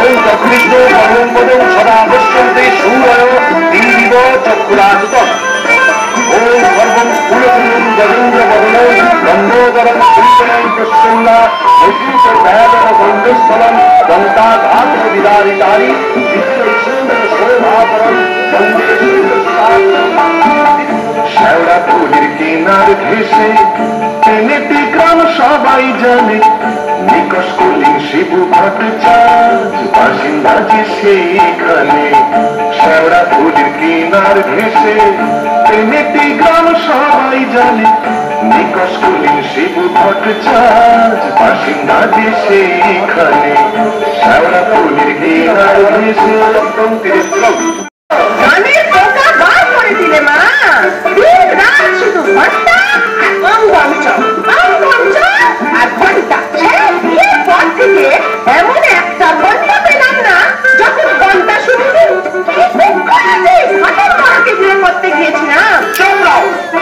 ওই যকৃত পরমপদং সদা পশ্যন্তে সূরয় দিবিব চক্ষুরাযুতম। ওম সর্বং স্থূলতুল্যং গজেন্দ্র বদনং লম্বোদরং সুন্দরং প্রসন্না বৈকুণ্ঠভয়াবহ গন্ধস্থলং দন্তাঘাত বিদারিতারি বিশ্বসুন্দর শোভাকরং বন্দে শ্যাওড়া ফুলের কিনার ঘেঁষে পেনেটি গ্রাম সবাই জানে নিকষ কলিং শিবু ভট্টাচার্য বাসিন্দা যে সেইখানে। শ্যাওড়া ফুলের কিনার ঘেঁষে পেনেটি গ্রাম সবাই জানে নিকষ কলিং শিবু ভট্টাচার্য বাসিন্দা যে সেইখানে। শ্যাওড়া ফুলের কিনার ঘেঁষে শুধু ঘন্টা আর ঘন্টা পর থেকে এমন একটা ঘন্টা পেলাম না যখন ঘন্টা শুরু বিয়ে করতে গিয়েছিলাম।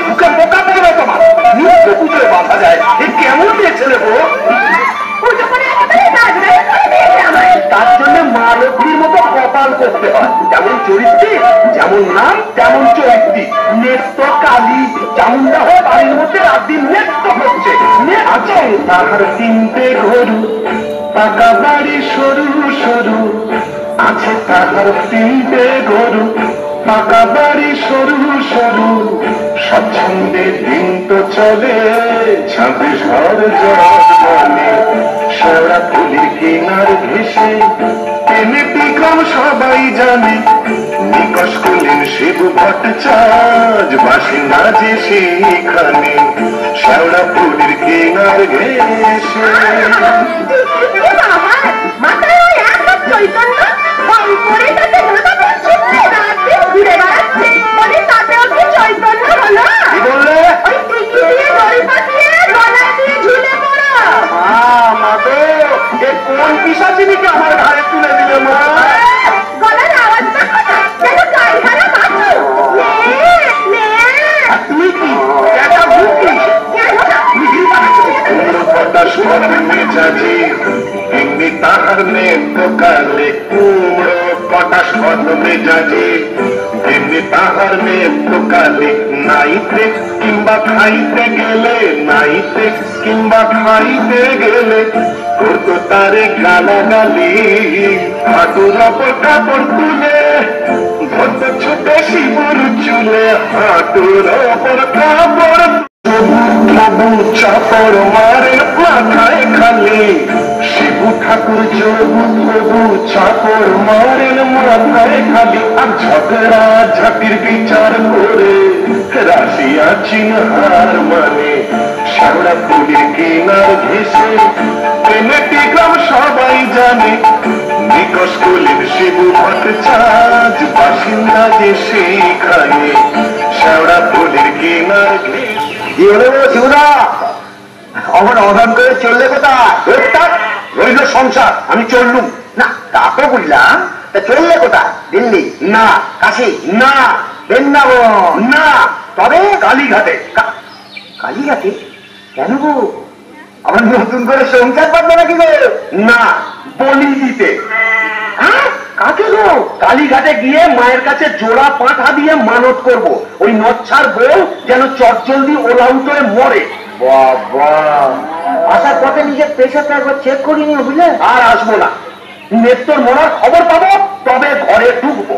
মুখে বোকা পড়বে তোমার, মুখে পুজোয় বাধা যায়। কেমন মেয়ে ছেলে গো, পুজো করে তার জন্য মা লক্ষ্মীর মতো কপাল করতে হয়। যেমন চরিত্রে যেমন নাম তেমন চরিত্রী। নেত্য কালী চামুন্ডা হয়ে বাড়ির মধ্যে রাত দিন নেত্য হচ্ছে। আছে তাহার তিনটে গরু পাকা বাড়ি সরু সরু, আছে তাহার তিনটে গরু পাকা বাড়ি সরু সরু। স্বচ্ছন্দে দিন তো চলে 26 ঘর জলে। শ্যাওড়া ফুলের কিনার ঘেঁষে পেনেটি গ্রাম সবাই জানে নিকষ কলিং শিবু ভট্টাচার্য বাসিন্দা যে সেইখানে। শ্যাওড়া ফুলের কিনার ঘেঁষে চৈতন্য চৈতন্য হলো বললে কোন পিশাচিনীকে আমার ঘাড়ে তুলে দিলে মা? গলার আওয়াজটা যেন গায়ে ঘাড়ে বাঁচো। তুই কি একটা ভূতি? মেজাজি এমনি তাহার নেত্য কালে কুমড়ো পটাশ পদ মেজাজি এমনি তাহার নেত্য কালে নাইতে কিংবা খাইতে গেলে নাইতে কিংবা খাইতে গেলে করতো তারে গালাগালি। হাঁটুর ওপর কাপড় তুলে ধরতো ছোট শিবুর চুলে, হাঁটুর ওপর কাপড় তবু চাপড় মারে মাথায় খালি। শিবু ঠাকুর যোগু তবু চাপড় মারেন মাথায় খালি। আর ঝগড়া ঝাঁটির বিচার করে রাশিয়া চিনহার মানে। শ্যাওড়া ফুলের কিনার ঘেঁষে পেনেটি গ্রাম সবাই জানে নিকষ কলিং শিবু ভট্টাচার্য বাসিন্দা যে সেইখানে। শ্যাওড়া ফুলের কিনার ঘেঁষে কি হলো শিবুদা, অমন অধান করে চললে কোথায়? রইল সংসার, আমি চললুম না। তা তো বুঝলাম, তা চললে কোথায়? দিল্লি না, কাশী না, বৃন্দাবন না, তবে কালীঘাটে। কালীঘাটে কেন গো? আমার নতুন করে সংসার পাতবে নাকি গো? না, বলি দিতে। কাকে গো? কালীঘাটে গিয়ে মায়ের কাছে জোড়া পাঁঠা দিয়ে মানত করব, ওই নচ্ছার বউ যেন চটজলদি ওলাউট হয়ে মরে। বাবা, আসার পথে নিজের প্রেশারটা একবার চেক করি নিও, বুঝলে? আর আসবো না, নেত্তর মরার খবর পাবো তবে ঘরে ঢুকবো।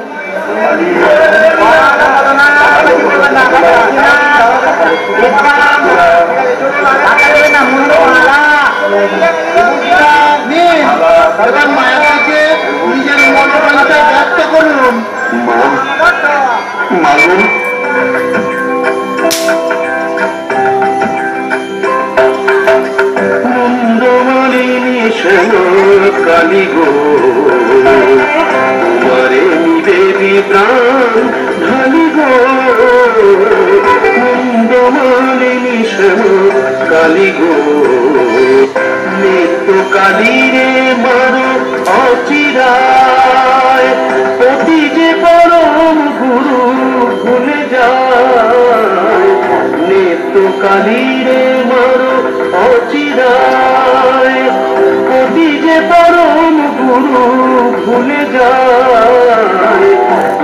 মায়ের কাছে নিজের মনোবাঞ্ছা ব্যক্ত করুন। কালী গো তোমারে নিবেদি প্রাণ ঢালি গো। মুন্ডমালিনী কালী গো নিত্য কালী রে মারো অচিরায়। অতি যে পরম গুরু ভুলে যায় নিত্য কালী রে মারো অচিরায়। অতি যে পরম গুরু ভুলে যায়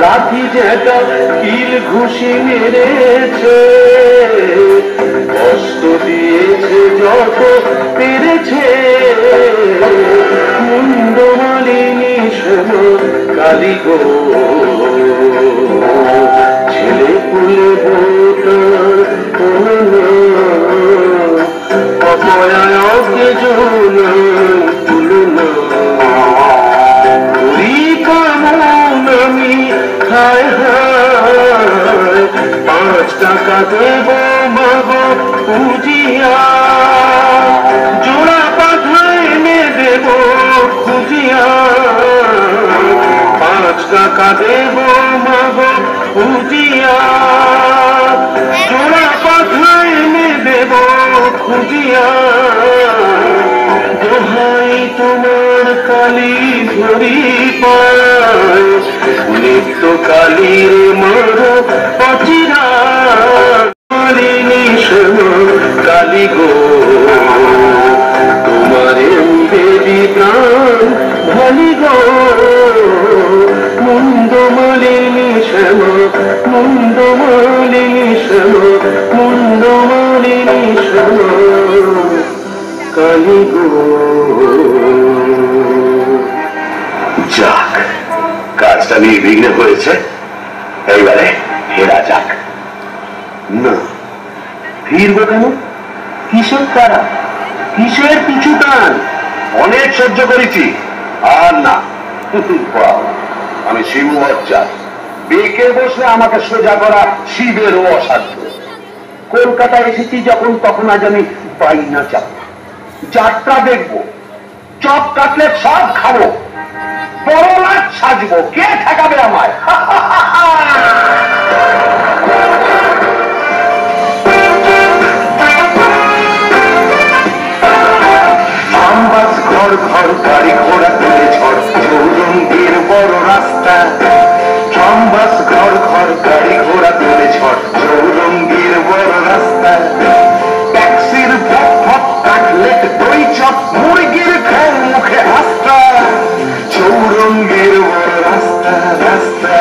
লাঠি জ্যাঠা কিল ঘুষি মেরেছে কষ্ট দিয়েছে যত পেরেছে মুন্ডমালিনী শ্যামা কালী গো ছেলে পুলে বোটার অপয়াকে জোনা তুলনা আমি হায় হায় 5 টাকা দেব মাগো পুজিয়া জোড়া পাঠায় এনে দেব খুঁজিয়া 5 টাকা দেব মাগো পুজিয়া জোড়া পাঠায় এনে দেব খুঁজিয়া দোহাই তোমার কালী ধরি পায় নিত্য কালীর মার পাচিরা কালিনী শ্যামা কালী গো তোমারে দেবী প্রাণ ভালি গো মুন্ডমালিনী শ্যামা মুন্ডমালিনী শ্যামা মুন্ডমালিনী শ্যামা কালী গো যাক কাজটা নির্বিঘ্ন হয়েছে এইবারে হেরা যাক না ফিরবো কেন কিসের তারা কিসের পিছু টান অনেক সহ্য করেছি আর না আমি শিব চাই বেঁকে বসলে আমাকে সোজা করা শিবেরও অসাধ্য কলকাতায় এসেছি যখন তখন আজ আমি পাই না যাত্রা দেখবো চপ কাটলেট সব খাবো বড় লাট সাজবো কে ঠেকাবে আমায় আমবাস ঘর ঘর গাড়ি ঘোড়া তুলে ঝড় চৌরঙ্গীর বড় রাস্তা আমবাস ঘর ঘর গাড়ি ঘোড়া তুলে ঝড় চৌরঙ্গীর বড় রাস্তা ট্যাক্সির ভক ভক কাটলেট দই চপ মুরগির খাও মুখে আস্তা চৌরঙ্গীর বড় রাস্তা রাস্তা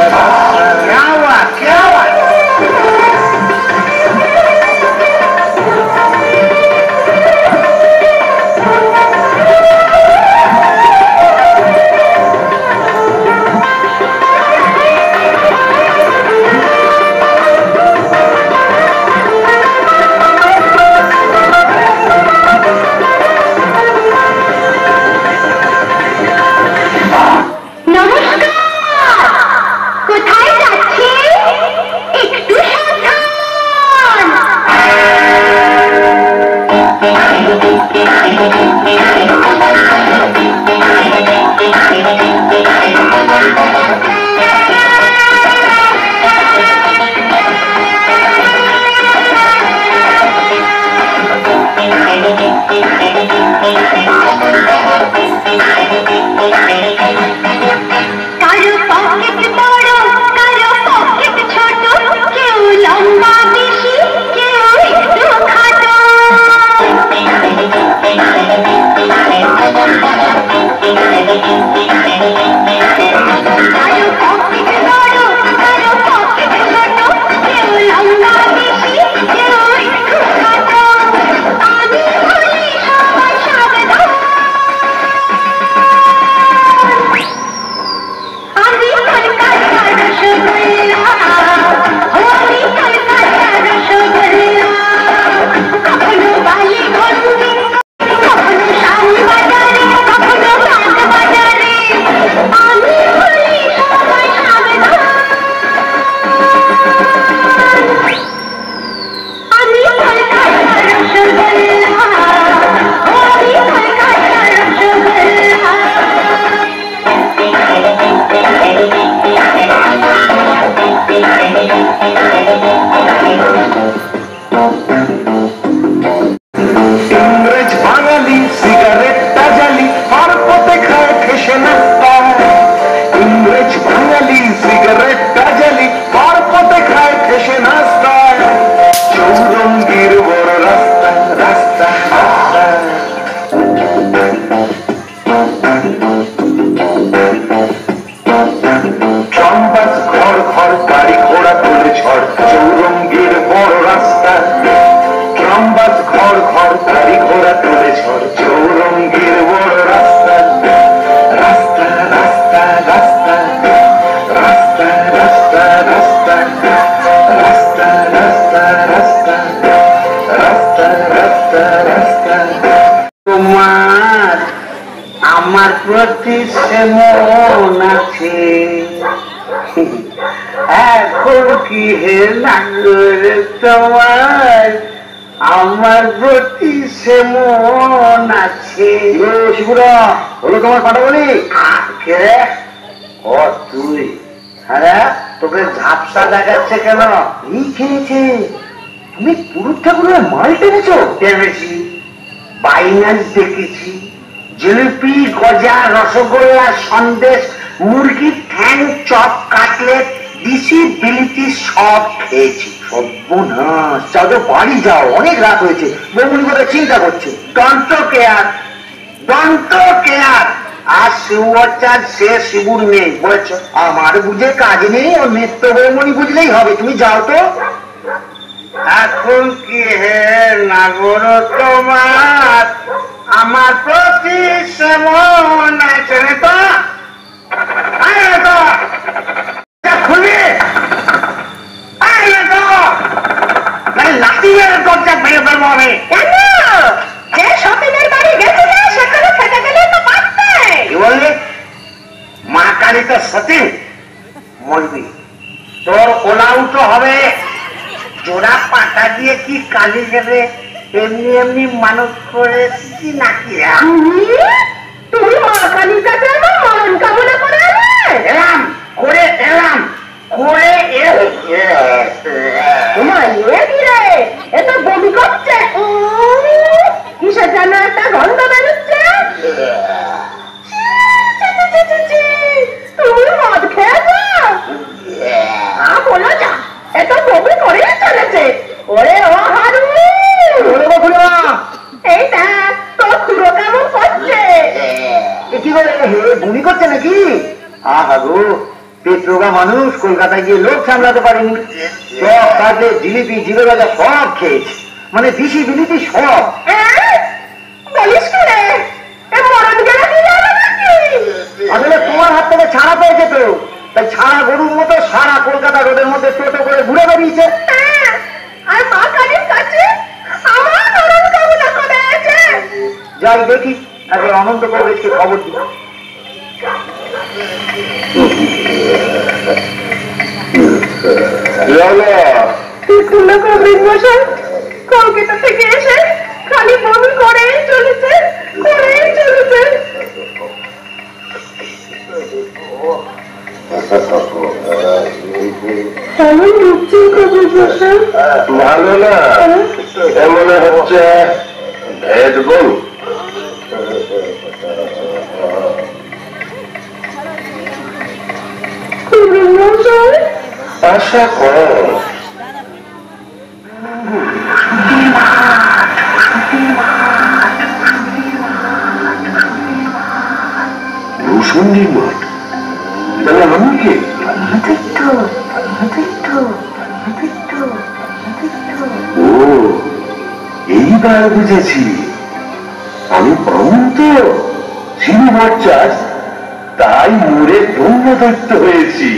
কেমন আছে? এখন কি হে লাগলে তোমার আমার প্রতি সেমন আছে? শিবুরা হলো তোমার পাঠা বলি কে? ও তুই? হ্যাঁ, তোকে ঝাপসা দেখাচ্ছে কেন? এই খেয়েছে। তুমি পুরুষ ঠাকুরের মাল টেনেছ? টেনেছি, বাইনান্স দেখেছি, জিলিপি, গজা, রসগোল্লা, সন্দেশ, মুরগির ঠ্যাং, চপ, কাটলেট, দিশি, বিলিতি সব খেয়েছি। সর্বনাশ, যাও তো বাড়ি যাও, অনেক রাত হয়েছে। বৌমনি কথা চিন্তা করছে। দন্ত কেয়ার, দন্ত কেয়ার। আর শিবচার সে শিবুর নেই বলেছ। আমার বুঝে কাজ নেই, ও নিত্য বৌমনি বুঝলেই হবে। তুমি যাও তো। এখন কি হে নাগর তোমার আমার প্রতি সেমন আছে? তো খুলে লাঠি দরজা ভেঙে ফেলবো আমি। কেন? যে সতীনের বাড়ি গেছিলে সেখানে থেকে গেলে তো পারতে। কি বললি? মা কালী তো সতী মরবি, তোর ওলা উঠো হবে। জোড়া পাটা দিয়ে কি কালি দেবে? এমনি এমনি মানত করে কি নাকি? তুমি মা কালীর কাছে আমার মরণ কামনা করে এলাম, করে এলাম, করে তোমার এ কি রে? এ তো বমি করছে। কিসের যেন একটা গন্ধ বেরোচ্ছে। তুমি মদ খেয়েছ? বলো যা, এত বমি করে চলেছে। ওরে ও হারু, এইটা তোর খুঁড়ো কেমন করছে? কি করে বমি করছে নাকি? আহা গো, পেট্রোগা মানুষ, কলকাতায় গিয়ে লোক সামলাতে পারেনি। সব কাজে জিলিপি, জিবে ভাজা সব খেয়েছে, মানে দিশি বিলিতি সব। বলিস কি রে? আসলে তোমার হাত থেকে ছাড়া পেয়েছে তো, তাই ছাড়া গরুর মতো সারা কলকাতা রোডের মধ্যে টোটো করে ঘুরে বেরিয়েছে। আর মা কালীর কাছে আমার মরণ কামনা করে আছে। যাই দেখি, একবার অনন্ত কবিরকে খবর দিই। কবির মশাই কলকাতা থেকে এসে খালি বমি করেই চলেছে, করেই চলেছে। ভালো না, মনে হচ্ছে ভেদ বল। আশা কর রুসুন্ডির মাঠ, তাহলে আমি কে? ও, এইবার বুঝেছি, আমি বামুন তো শিবু ভট্টাচার্য, তাই মোড়ে ব্রহ্মদত্ত হয়েছি।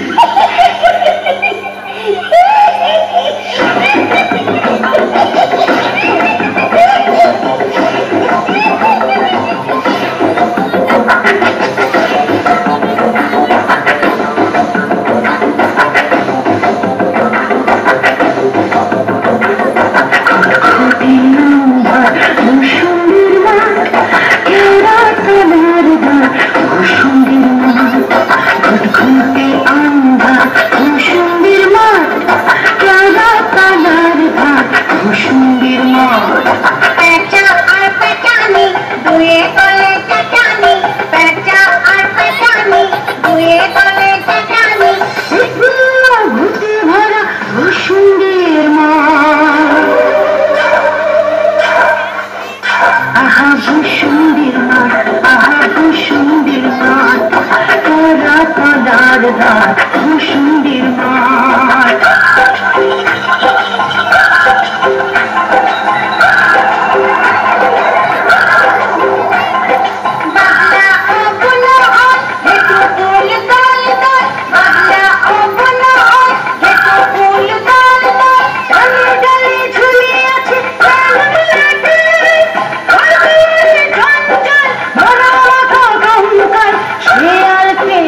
Yeah.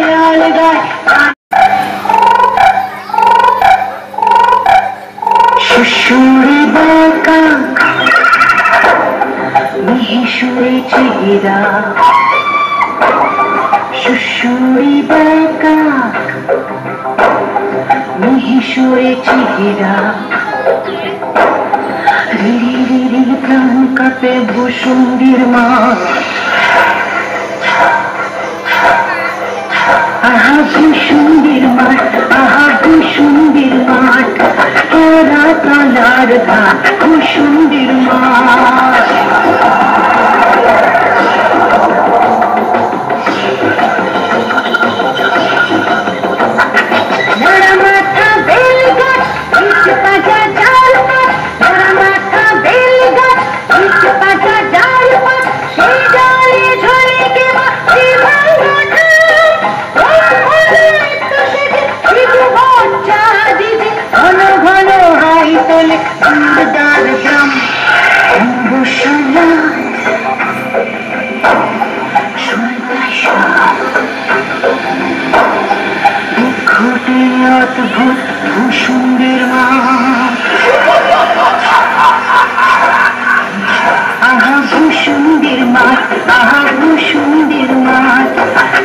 চেহারা সুশুরি বাঁকা মহিষরে চেহারা রিরি রিরি প্রাণ কাঁপে ভূসুন্ডির মা আহা ভূসুন্ডির মাঠ আহা ভূসুন্ডির মাঠ কেরা কালার ঘাট ভূসুন্ডির মাঠ অদ্ভুত ভূসুন্ডির মাঠ আহা ভূসুন্ডির মাঠ আহা ভূসুন্ডির মাঠ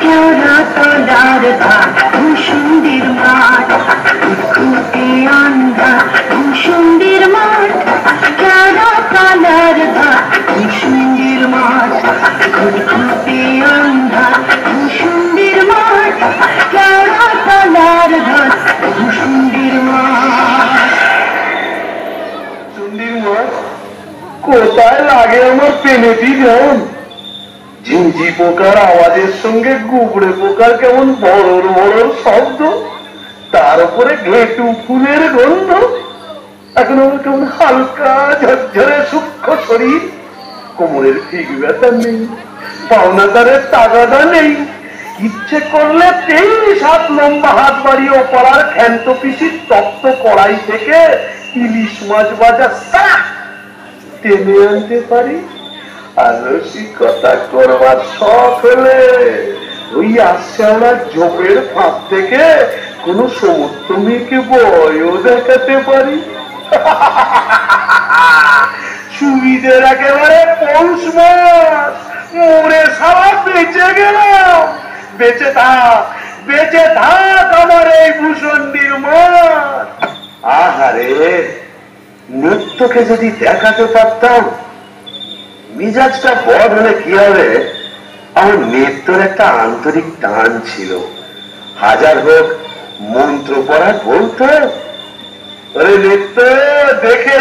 কেওড়া তলার ঘাট ভূসুন্ডির মাঠ খুঁটে আন্ধা ভূসুন্ডির মাঠ কেওড়া তলার ঘাট ভূসুন্ডির মাঠ খুঁটে আন্ধা ভূসুন্ডির মাঠ কেওড়া তলার ঘাট ভূসুন্ডির মাঠ সুন্ডির মাঠ কোথায় লাগে আমার পেনেটি গান ঝিঞ্জি পোকার আওয়াজের সঙ্গে গুবড়ে পোকার কেমন বড় বড় শব্দ তার উপরে ঘেটু ফুলের গন্ধ এখন আমার কেমন হালকা ঝরঝরে সূক্ষ্ম শরীর কোমরের ঠিক ব্যথা নেই পাওনা তারের তাগাদা নেই ইচ্ছে করলে 3-7 লম্বা হাত বাড়িয়ে ওপাড়ার ক্ষান্ত পিসির তপ্ত কড়াই থেকে ইলিশ মাছ ভাজা টেনে আনতে পারি আর রসিকতা করবার শখ হলে ওই আশ্যাওড়া ঝোপের ফাঁক থেকে কোন সমস্ত মেয়েকে বয়ও দেখাতে পারি সুবিধের একেবারে পৌষ মাস মোরে সারা বেঁচে গেলাম বেঁচে থাক আমার এই ভূসুন্ডির মাঠ আহারে নৃত্যকে যদি দেখাতে পারতাম মিজাজটা বড় হলে কি হবে আমার নৃত্যর একটা আন্তরিক টান ছিল হাজার হোক মন্ত্র পড়া বলতো আরে নৃত্য দেখে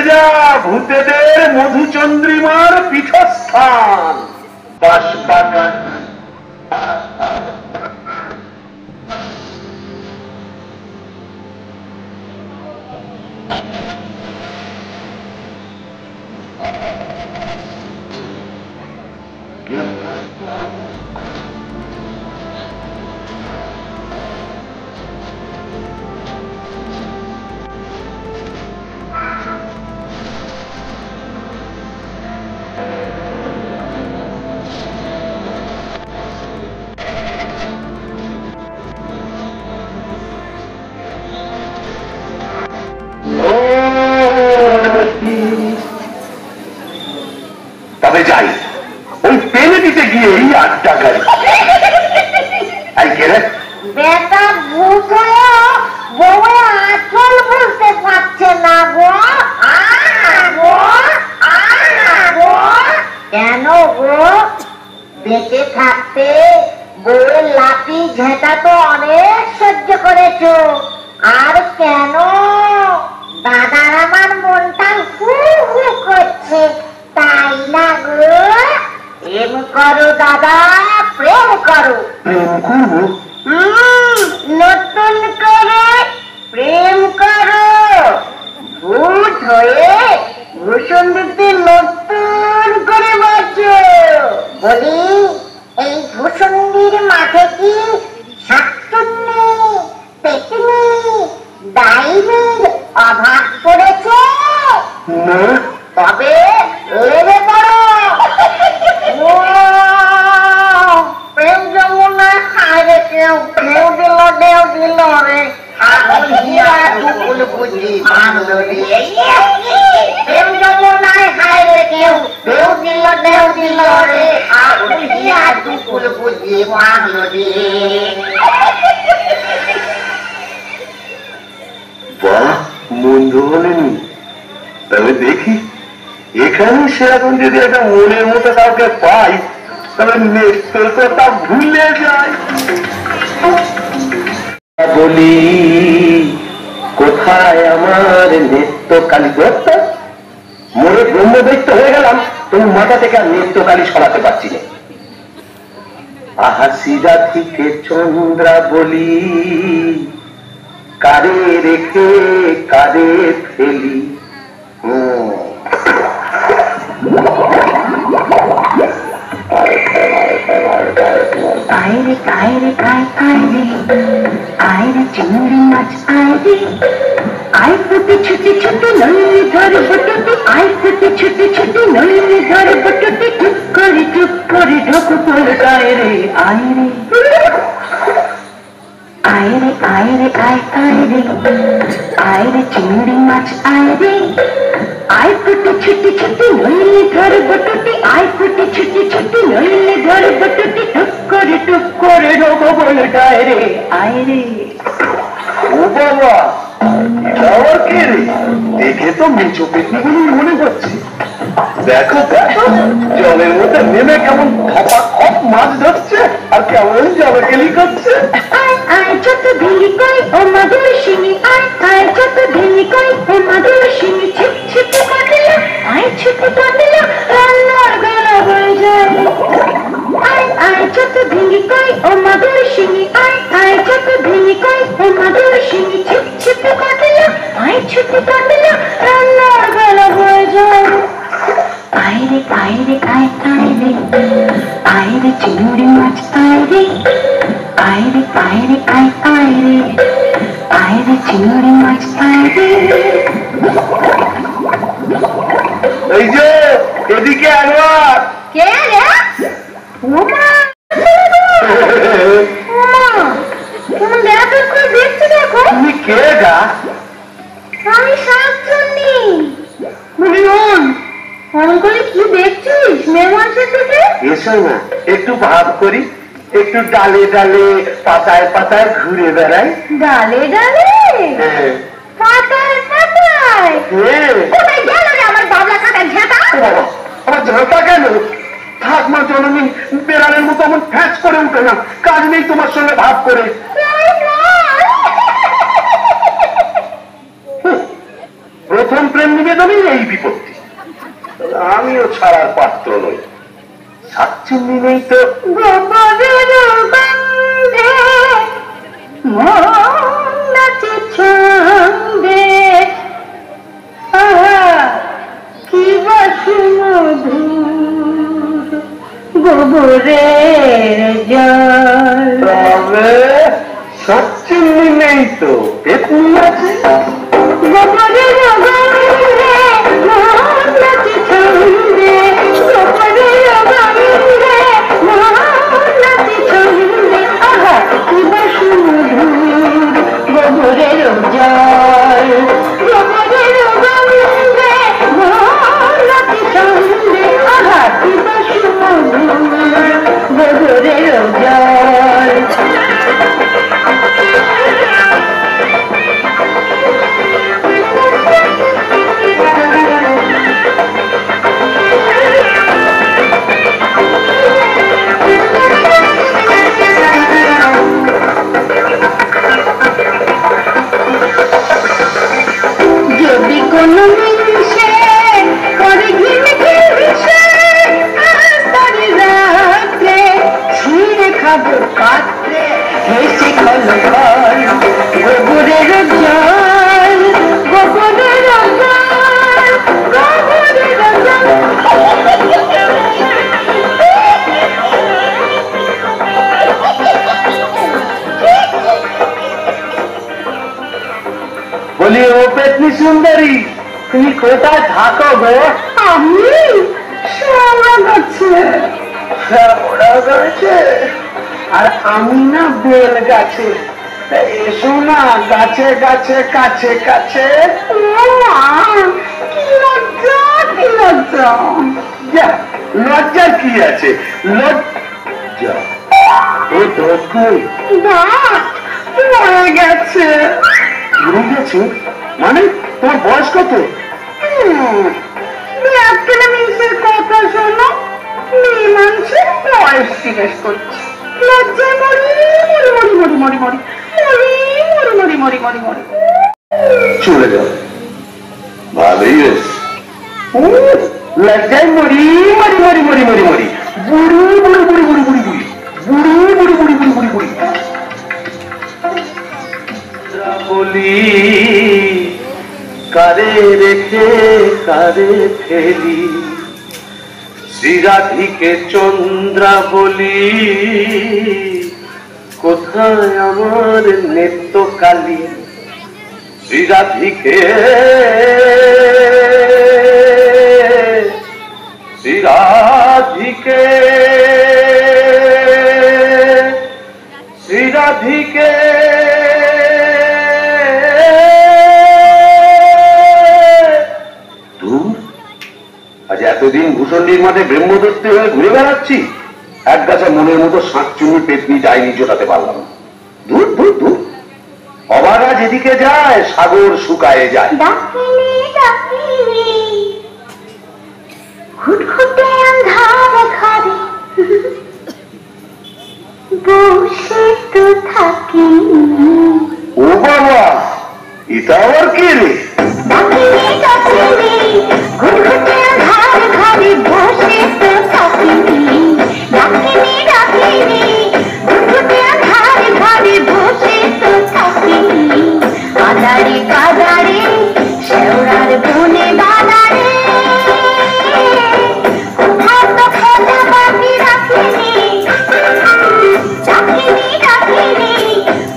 যা ভূতেদের মধুচন্দ্রিমার পীঠস্থান বাঁশবাগান তবে যাই ওই পেনে দিতে গিয়ে এই 8 টাকায় বেটা ভূত বউয়ে আঁচল বুঝতে পারছে না গো কেন গো বেঁচে থাকতে বউয়ের লাঠি ঝেঁটা তো অনেক সহ্য করেছো আর কেন দাদার আমার মনটা হু হু করছে তাই না গো প্রেম করো দাদা প্রেম করো নতুন করে প্রেম করো ভূত হয়ে ভূসুন্ডিতে নতুন করে বাঁচো বলি এই ভূসুন্ডির মাঠে কি শাকচুন্নি পেতনি ডাইনির অভাব পড়েছে তবে লেগে পড়ো প্রেম যমুনা খায় রে কেউ ঢেউ দিল রে মন্দ বলেনি। তবে দেখি এখানে সেরকম যদি একটা মনের মতো কাউকে পাই তবে নেক্সটের কথা ভুলে যাই। বলি কোথায় আমার নেত্যকালী দত্ত? মনে ব্রহ্মদৈত্য হয়ে গেলাম, তুমি মাথা থেকে আর নেত্যকালী সরাতে পারছি না। আহা সিধা থেকে চন্দ্রা বলি, কারে রেখে কারে ফেলি। আয়রে আয়রে আয় আয়রে আয়রে চিংড়ি মাছ আয়রে আয় ফুটে ছুটে ছুটে নইলে ধরে বটুটি আয় ফুটে ছুটে ছুটে নইলে ধরে বটুটি টুক করে ঢোকো পড়তায় রে আয়রে আয়রে আয়রে আয় আয়রে আয়রে চিংড়ি মাছ আয়রে আয় ফুটে ছুটে ছুটে নইলে ধরে বটুটি আয় ফুটে ছুটে ছুটে নইলে ধরে বটুটি টুক করে ঢোকো পড়তায় রে আয়রে। ও বাবা, এটা কে রে? দেখে তো মেচো পেটনি মনে হচ্ছে। দেখো দেখো জলের মধ্যে নেমে কেমন খপা খপ মাছ ধরছে আর কেমন জলকেলি করছে। আয় আয় যত ভেঙে কই ও মাদুর শিঙি আয় আয় যত ভেঙে কই ও মাদুর শিঙি ছিপ ছিপে কাটল আয় ছিপে কাটল রান্নার বেলা হয়ে যায়। আয় আয় যত ভেঙে কই ও মাদুর শিঙি আয় আয় যত ভেঙে কই ও মাদুর শিঙি ছিপ ছিপে কাটল আয় ছিপে কাটল রান্নার বেলা হয়ে যায়। আয়রে আয়রে আয় আয়রে আয়রে চিংড়ি মাছ আয়রে আয়রে আয়রে আয় আয়রে আয়রে চিংড়ি মাছ আয়রে। এই যে এদিকে একবার। কে রে? ওমা ওমা তুমি দেখো কই দেখছো দেখো। তুমি কে গা? আমি শাকচুন্নি। মরিয়ন অঙ্কলে কি দেখছিস মেঘমাসের দিকে? এসো না একটু ভাব করি, একটু ডালে ডালে পাতায় পাতায় ঘুরে বেড়াই। ডালে ডালে হ্যাঁ পাতায় পাতায় হ্যাঁ। কোথায় গেল রে আমার বাবলা খাটা ঝাঁটা? আমার ঝাঁটা কেন? থাক মা জননী, বেড়ালের মতো আমার ফ্যাচ করে উঠে না, কাজ নেই তোমার সঙ্গে ভাব করে। প্রথম প্রেম নিবেদনই এই বিপত্তি, আমিও ছাড়ার পাত্র নই। শাকচুন্নি নেই তো গোবরের গন্ধে মন নাচে ছন্দে আহা কি বাসুমধুর গোবরের জল। তবে শাকচুন্নি নেই তো পেতনি আছে। গোবরের গন্ধে মন নাচে ছন্দে গোবরের গন্ধে মন নাচে ছন্দে আহা কি বাসুমধুর গোবরের জল গোবরের গন্ধে মন নাচে ছন্দে আহা কি বাসুমধুর গোবরের জল। যদি কোনো মিশে করে ঘিন ঘিনছে তারি রাত্রে ছিঁড়ে খাবো পাত্রে হেসে খলো ঘর গোবরের জল গোবরের জল গোবরের জল। বলি ও পেতনি সুন্দরী, তুমি কোথায় থাকো গো? আমি শ্যাওড়া গাছে। শ্যাওড়া গাছে? আর আমি না বেল গাছে। এসো না গাছে গাছে কাছে কাছে। কি লজ্জা, কি লজ্জা। লজ্জার কি আছে? লজ্জা ও দোষ মরে গেছে। মরে গেছে মানে? তোমার বয়স কত? মিসের কথা শোনো, মেয়ে মানুষের বয়স জিজ্ঞেস করছে। লজ্জায় মরি মরি মরি মরি মরি মরি মরি মরি মরি মরি মরি মরি। চলে যাও, ভালোই হয়েছে। লজ্জায় মরি মরি মরি মরি মরি মরি বুড়ি বুড়ি বুড়ি বুড়ি বুড়ি বুড়ি বুড়ি বুড়ি বুড়ি বুড়ি বুড়ি বুড়ি বলি কারে রেখে কারে ফেলি, শ্রীরাধিকে চন্দ্রা বলি, কোথায় আমার নেত্য কালী। শ্রীরাধিকে শ্রীরাধিকে শ্রীরাধিকে আজ এতদিন ভূষণ্ডির মাঠে ব্রহ্মদত্তে হয়ে ঘুরে বেড়াচ্ছি, এক গাছা মনের মতো শাঁকচুনি পেতনি যায়নি জোটাতে পারলাম না। দূর দূর দূর, অবারা যেদিকে যায় সাগর শুকায়ে যায়। ঘুটঘুটে আন্ধার ঘরে বসে তো থাকি। ও বাবা, এটা আবার কে রে? ঘুটঘুটে আন্ধার ঘরে বসে তো থাকি। ডাকিনি ডাকিনি ঘুটঘুটে আন্ধার ঘরে বসে তো থাকি। আদারে কাদারে শেওড়ার বনে বাদারে কোথাও তো খোঁজা বাকি রাখিনি। ডাকিনি ডাকিনি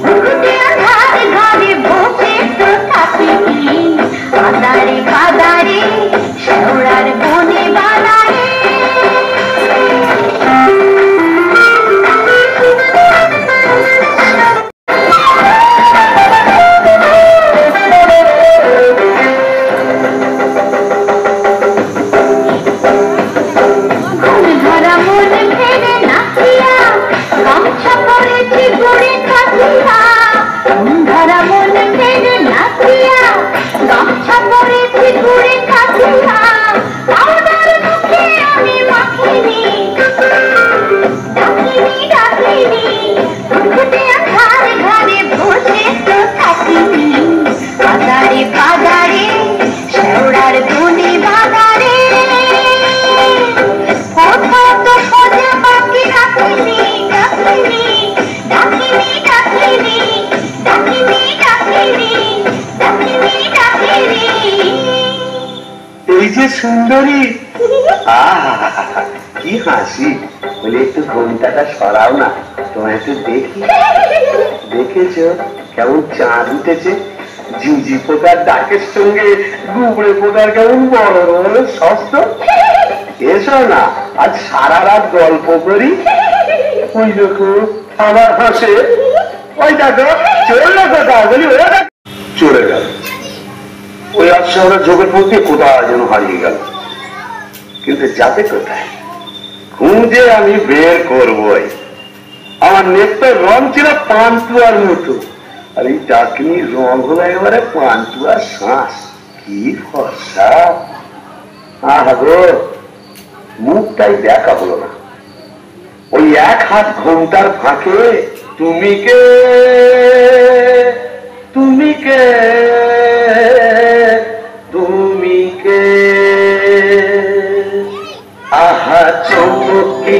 ঘুটঘুটে আন্ধার ঘরে বসে তো থাকি। আদারে কাদারে শেওড়ার বনে বাদারে। ধরা মন ফেরে নাচিয়া গামছা পরেছি গড়ে কাটিয়া। ধরা মন ফেরে নাচিয়া গামছা পরেছি গড়ে কাটিয়া। পাউডার মুখে আমি মাখিনি। ডাকিনি ডাকিনি ঘুটঘুটে আন্ধার ঘরে বসে তো থাকিনি। কাদারে কাদারে শেওড়ার বনে বাদারে কোথাও তো খোঁজা বাকি রাখিনি। ডাকিনি ডাকিনি ডাকিনি ডাকিনি ডাকিনি ডাকিনি ডাকিনি। এই যে সুন্দরী, আহা কি হাসি। বলে একটু ঘন্টাটা সরাও না, তোমার একটু দেখি। দেখেছ কেমন চাঁদ উঠেছে? ঝিঝি পোকার ডাকের সঙ্গে গুবড়ে পোকার কেমন বড় বড় শব্দ। এসো না, আজ সারা রাত গল্প করি। ওই দেখো আমার হাসে, ওই দেখো চললো কোথাও। বলি ওরা চলে গেল। ওই আজকে আমরা যোগের মধ্যে কোথাও যেন হারিয়ে গেল, কিন্তু যাবে কোথায় খুঁজে আমি বের করবই। আমার নেত্য রং ছিল পান্তুয়ার মতো, আর এই ডাকনি রং হলো এবারে পান্তুয়ার শ্বাস। কি ফর্সা! আহা গো, মুখটাই দেখা হলো না। ওই এক হাত ঘোমটার ফাঁকে তুমি কে তুমি কে তুমি কে। আহা চমকি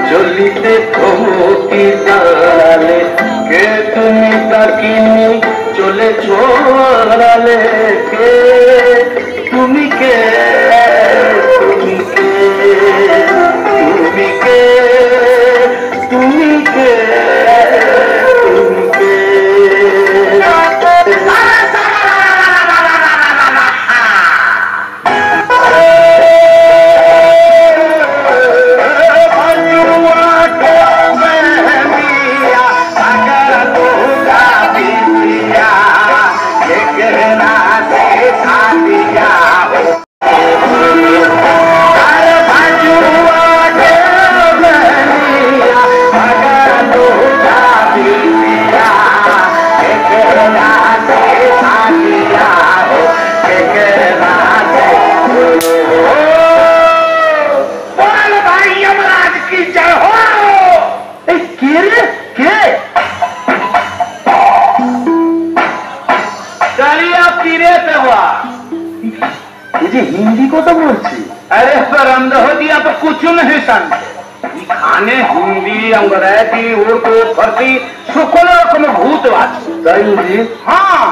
চলিতে থমকি দাঁড়ালে, কে তুমি তাকিনি চলে ছড়ালে। কে তুমি কে তুমি কে তুমি কে তুমি কে তুমি কে। शांत खाने हिंदी अंग्रेजी उर्दू फारसी সকল রকমের ভূত আছে তাই বুঝি হ্যাঁ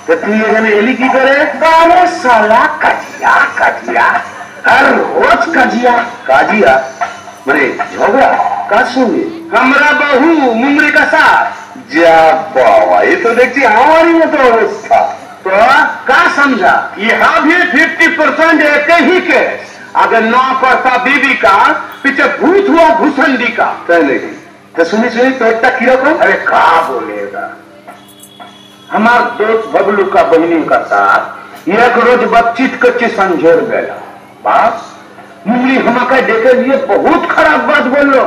তো তুই এখানে এলি কি করে আরে শালা কাজিয়া কাজিয়া আর রোজ কাজিয়া কাজিয়া মানে ঝগড়া কার সঙ্গে हमरा बहू मुंगरी का साथ जा बाबा ये तो देखती हमारी मत अवस्था तो क्या समझा यहाँ भी 50% एक ही केस अगर न करता बीबी का पीछे भूत हुआ भूसंडी का नहीं तो सुनी तो इतना किरकम अरे क्या बोलेगा हमार दोस्त बबलू का बहनी का साथ एक रोज बातचीत करके समझेर गया बस मुंगली हमारे देखे लिए बहुत खराब बात बोलो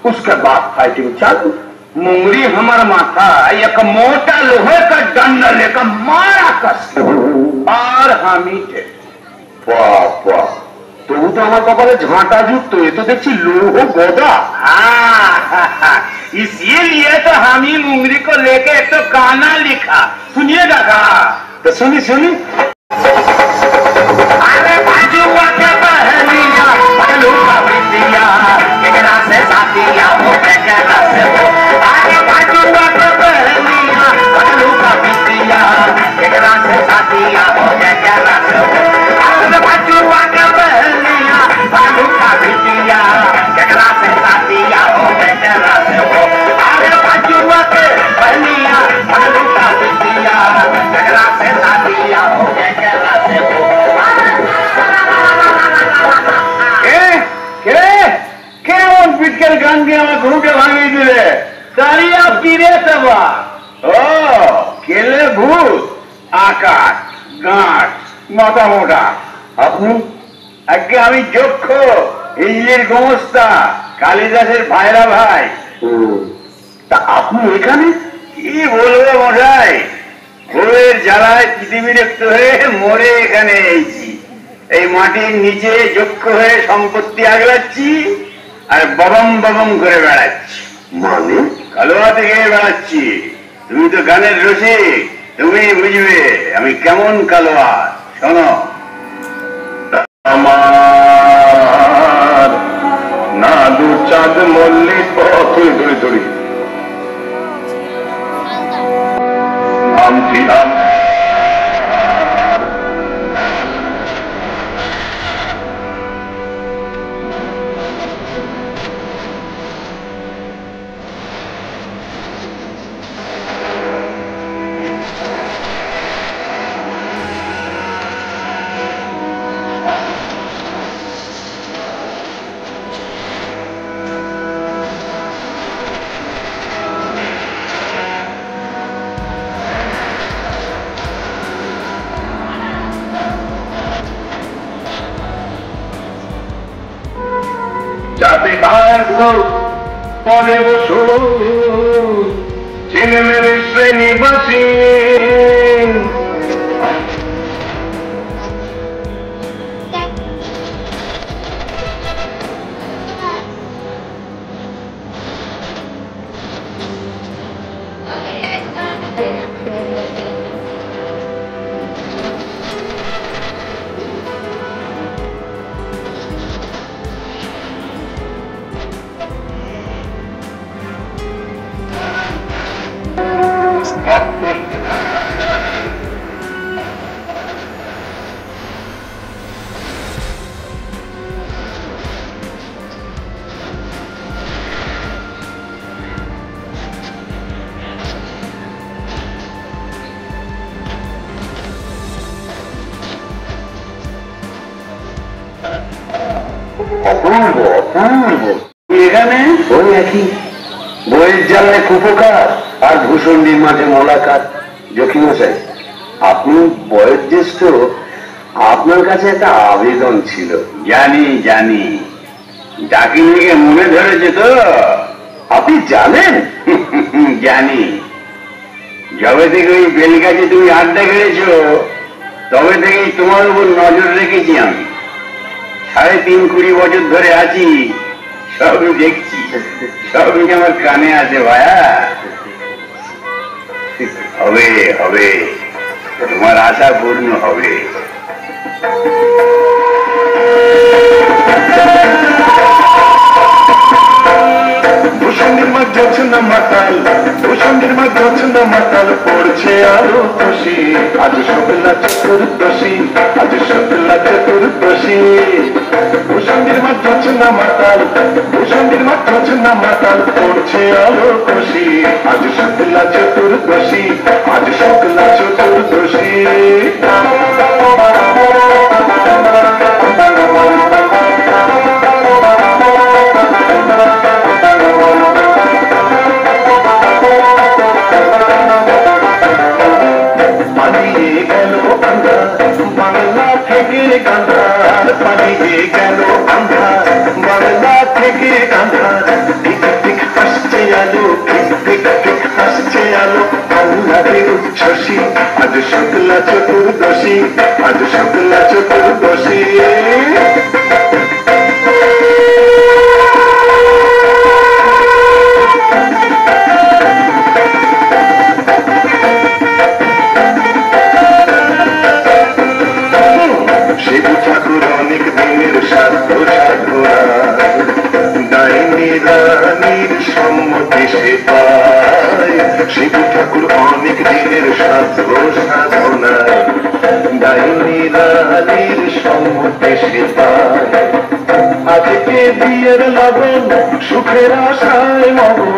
उसके बाद फाइटिंग चालू मुंगरी हमारा माथा एक मोटा लोहे का डंडा लेकर मारा कस और हम ही थे पापा तो हमारे कपाले झांटा जुट तो ये तो देखी लोह गोदा इसीलिए तो हम ही मुंगरी को लेके एक तो गाना लिखा सुनिएगा का तो सुनी सुनी अरे बाजुआ के बहनिया बलू का बिटिया केकरा से साथिया हो केकरा से हो अरे बाजुआ के बहनिया बलू का बिटिया केकरा से साथिया हो केकरा से हो अरे बाजुआ के बहनिया बलू का बिटिया केकरा से साथिया हो केकरा से हो अरे बाजुआ के बहनिया बलू का बिटिया केकरा से साथिया हो केकरा से हो গান দিয়ে আমার ঘুমকে ভাঙিয়ে দিলে তারিয়া পিরে দেবা ও কেলে ভূত আকাশ গাঁট মাথা মোটা আপনি আজকে আমি যক্ষ ইঞ্জির গোমস্তা কালিদাসের ভাইরা ভাই তা আপনি এখানে কি বলবো মশাই ভোরের জ্বালায় পৃথিবীরক্ত হয়ে মরে এখানে এসেছি এই মাটির নিচে যক্ষ হয়ে সম্পত্তি আগলাচ্ছি আর ববম ববম করে বেড়াচ্ছি মানে কালোয়া থেকে বেড়াচ্ছি তুমি তো গানের রসিক তুমি বুঝবে আমি কেমন কালোয়া শোনো আমার না দু চাঁদ মল্লিক ধরি ধরি ধরি নামটি যাতে পরে বসো ছেলেমেয়ের শ্রেণীবাসী অপূর্ব অপূর্ব এখানে ওই একই বইয়ের জ্বালায় কুপকার আর ভূষণ্ডির মাঠে মোলাকাত জকিমশাই আপনি বয়োজ্যেষ্ঠ আপনার কাছে একটা আবেদন ছিল জানি জানি ডাকিনিকে মনে ধরেছে তো আপনি জানেন জানি যবে থেকে ওই বেলগাছে তুমি আড্ডা খেয়েছো তবে থেকেই তোমার উপর নজর রেখেছি আমি 3.5 বছর ধরে আছি সবই দেখছি সবই আমার কানে আছে ভাইয়া হবে হবে তোমার আশা পূর্ণ হবে জোছনা মাতাল ভূষণের মা জোছনা মাতাল পড়ছে আরো খুশি আজ শুক্লা চতুর্দশী আজ শুক্লা চতুর্দশী ভূষণের মা জোছনা মাতাল ভূষণের মা জোছনা মাতাল পড়ছে আরো খুশি আজ শুক্লা চতুর্দশী আজ শুক্লা চতুর্দশী বাংলা থেকে গান্ধার পালিয়ে গেল আন্ধার বাংলা থেকে গান্ধার ঠিক ঠিক হাসছে আলো ঠিক ঠিক ঠিক হাসছে আলো আল্লাহের উচ্ছ্বাসী আজ শুক্লা চতুর্দশী আজ শুক্লা চতুর্দশী শিব ঠাকুর অনেক দিনের সাধ্য সাধনা ডাইনি রানীর সম্মতি সে পায় শিব ঠাকুর অনেক দিনের সাধ্য সাধনা ডাইনি রানীর সম্মতি সে পায় আজকে বিয়ের লগন সুখের আশায় মগন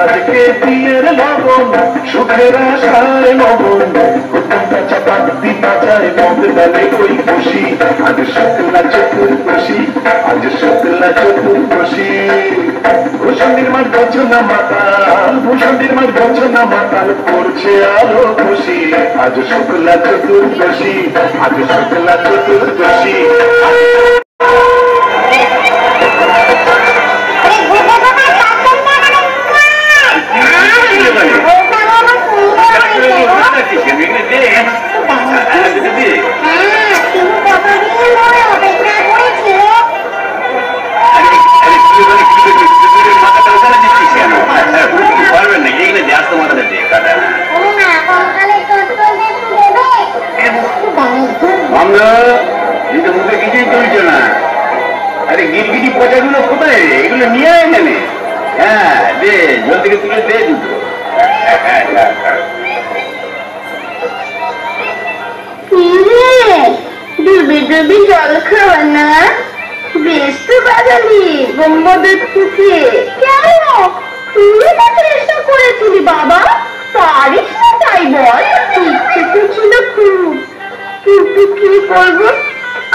আজকে বিয়ের লগন সুখের আশায় মগন চাপাতি বাজায় মগ ডালে কই খুশি আজ শুক্লা চতুর্দশী আজ শুক্লা চতুর্দশী ভূষণের মার গছনা মাতাল ভূষণের মার গছনা মাতাল পড়ছে আরো খুশি আজ শুক্লা চতুর্দশী আজ শুক্লা চতুর্দশী মুখে কিছুই চলছে না আরে গিরগিটি পচাগুলো কোথায় এগুলো নিয়ে আয় এখানে হ্যাঁ দে জল থেকে তুলে দে দুটো ডুবি ডুবি জল খাওয়া না বেশ তো বাজালি গম্বদের পুঁথে কেন তুই তো চেষ্টা করেছিলি বাবা পারিস না তাই বল ইচ্ছে তো ছিল খুব কিন্তু কি করবো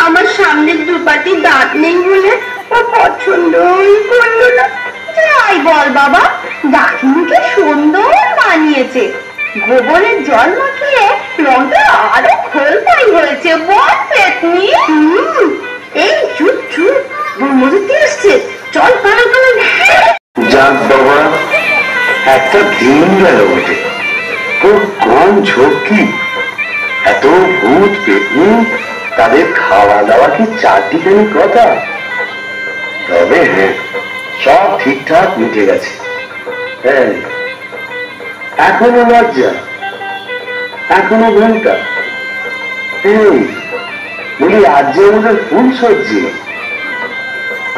আমার সামনের দুপাটি দাঁত নেই বলে ও পছন্দই করলো না যাই বল বাবা দাঁতনিকে সুন্দর বানিয়েছে গোবরের জল মাখিয়ে রংটা আরো খোলপাই হয়েছে বল পেতনি এই চুপ চুপ মজুতে এসছে চল পালা পালা যাক বাবা একটা দিন গেল বটে খুব কম ঝক্কি এত ভূত পেতনি তাদের খাওয়া দাওয়া কি চারটিখানি কথা তবে হ্যাঁ সব ঠিকঠাক মিটে গেছে হ্যাঁ এখনো লজ্জা এখনো ঘন্টা এই বলি আজ যে আমাদের ফুল সজ্জি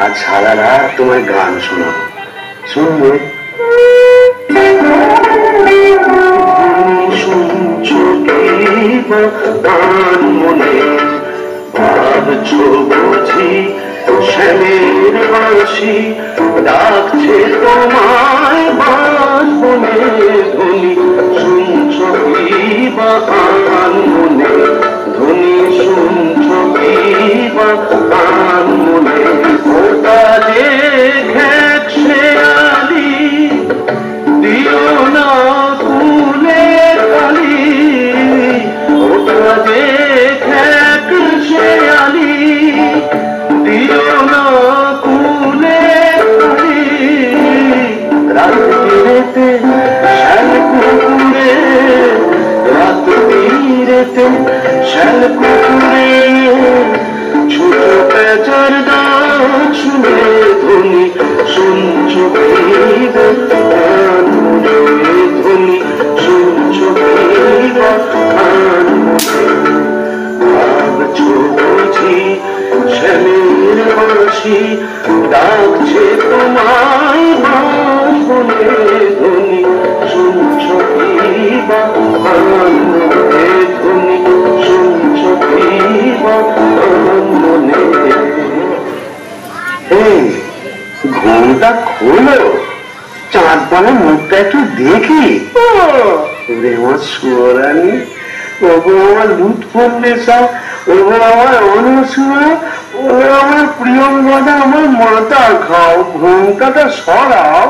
আজ সারা রাত তোমায় গান শোনাবো শুনবে শুনছো গান মনে ভাবছো বুঝি শ্যামের বাঁশি ডাকছে তোমায় বাঁশবনে ধ্বনি শুনছো কি বান মনে ধ্বনি শুনছো কি বান মনে ওটা যে ঘেক শেয়ালি দিও না কুলে কালি ওটা যে ঘেক শেয়ালি দিও না কুলে কালি রাত বিরেতে শ্যাল কুকুরে রাত বিরেতে শ্যাল কুকুরে ছোট পেঁচার ডাক শুনে ধ্বনি শুনছো গান মনে ধ্বনি শুনছো গান মনে ভাবছো বুঝি শ্যামের বাঁশি ডাকছে তোমায় বাঁশবনে ঘুমটা খোলো, চাঁদ পানের মুখটা একটু দেখি। আমার সুরানি, ওগো আমার লুৎফুন্নেসা, ওগো আমার অনুসূয়া, ওগো আমার প্রিয়ঙ্গদা, আমার মাথা খাও, ঘুমটাটা সরাও।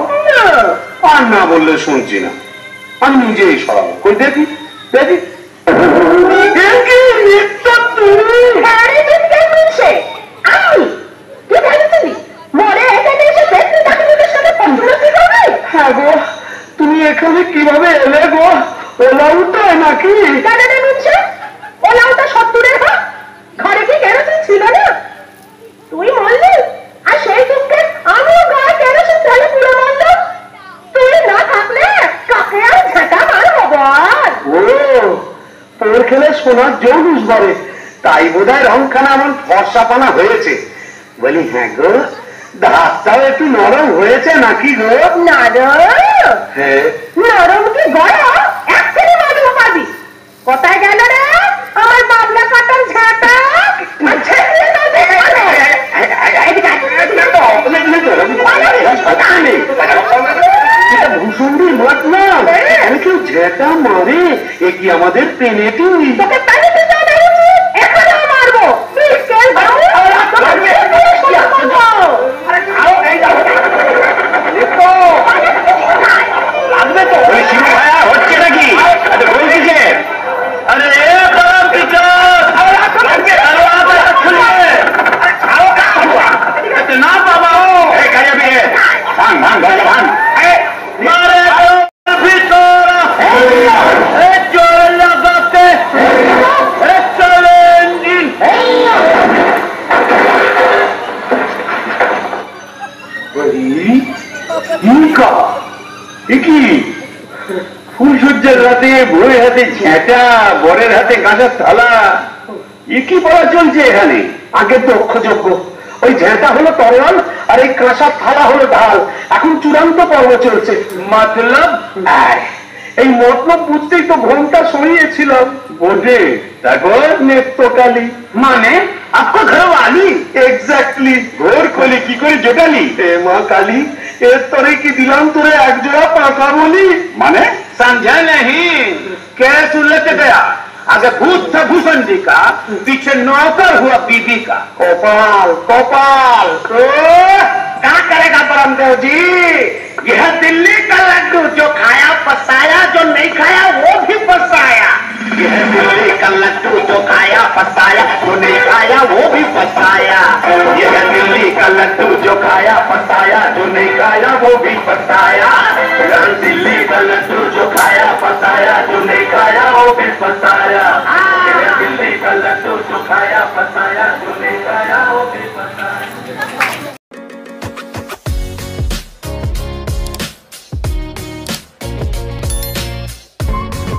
আর না বললে শুনছি না, আমি নিজেই সরাবো। কই দেখি দেখি। হ্যাঁ গো, তুমি এখানে কিভাবে এলে গো? ওলাউটায় নাকি? ওলাউটা সত্তরের ঘরে কি কেরোসিন ছিল না? তুই মরলি আর সেই দুঃখে আমিও গায়ে কেরোসিন ঢেলে পুরো মরলাম। তুই না থাকলে কাকে আর ঝাঁটা মারবো বল? ও তোর খেলে সোনার জৌলুস বাড়ে, তাই বোধহয় রংখানা এমন ফর্সাপানা হয়েছে। বলি হ্যাঁ গো, দাঁতটাও একটু নরম হয়েছে নাকি গো? নরম? হ্যাঁ। নরম কি গরম? এক্ষুনি মারবো পাবি। কোথায় গেল রে আমার বাবলা কাটার ঝাঁটা? ভূষণের মাঠ না, কেউ ঝেঁটা মারে, এ কি আমাদের পেনেটি? তোকে পেনেটি এখানে মারবো। হচ্ছে নাকি? না বাবা, ভান ভান ভান ভান ফুলসজ্জার রাতে বউয়ের হাতে ঝেঁটা, বরের হাতে কাঁসার থালা, এ কি পড়া চলছে এখানে? আগে দক্ষযজ্ঞ, ওই ঝেঁটা হলো তরোয়াল আর এই কাঁসার থালা হলো ঢাল। এখন চূড়ান্ত পর্ব চলছে। মতলব এই মতলব বুঝতেই তো ঘন্টা সরিয়েছিলাম। বোঝে তারপর নেত্রকালী মানে আপকো ঘরওয়ালি? এক্স্যাক্টলি। ঘোর কলি কি করে জোটালি? হে মা কালী, এর তরে কি দিলাম তোরে একজোড়া পাকা বলি? মানে समझा नहीं? कैसे उलट गया? अगर भूत था भूषण जी का, पीछे नौकर हुआ बीबी का। गोपाल गोपाल तो क्या करेगा परमदेव जी? यह दिल्ली का लड्डू, जो खाया पछताया, जो नहीं खाया वो भी पछताया। यह दिल्ली का लड्डू, जो खाया पछताया, जो नहीं खाया वो भी पछताया। यह दिल्ली का लड्डू, जो खाया पछताया, जो नहीं खाया वो भी पछताया।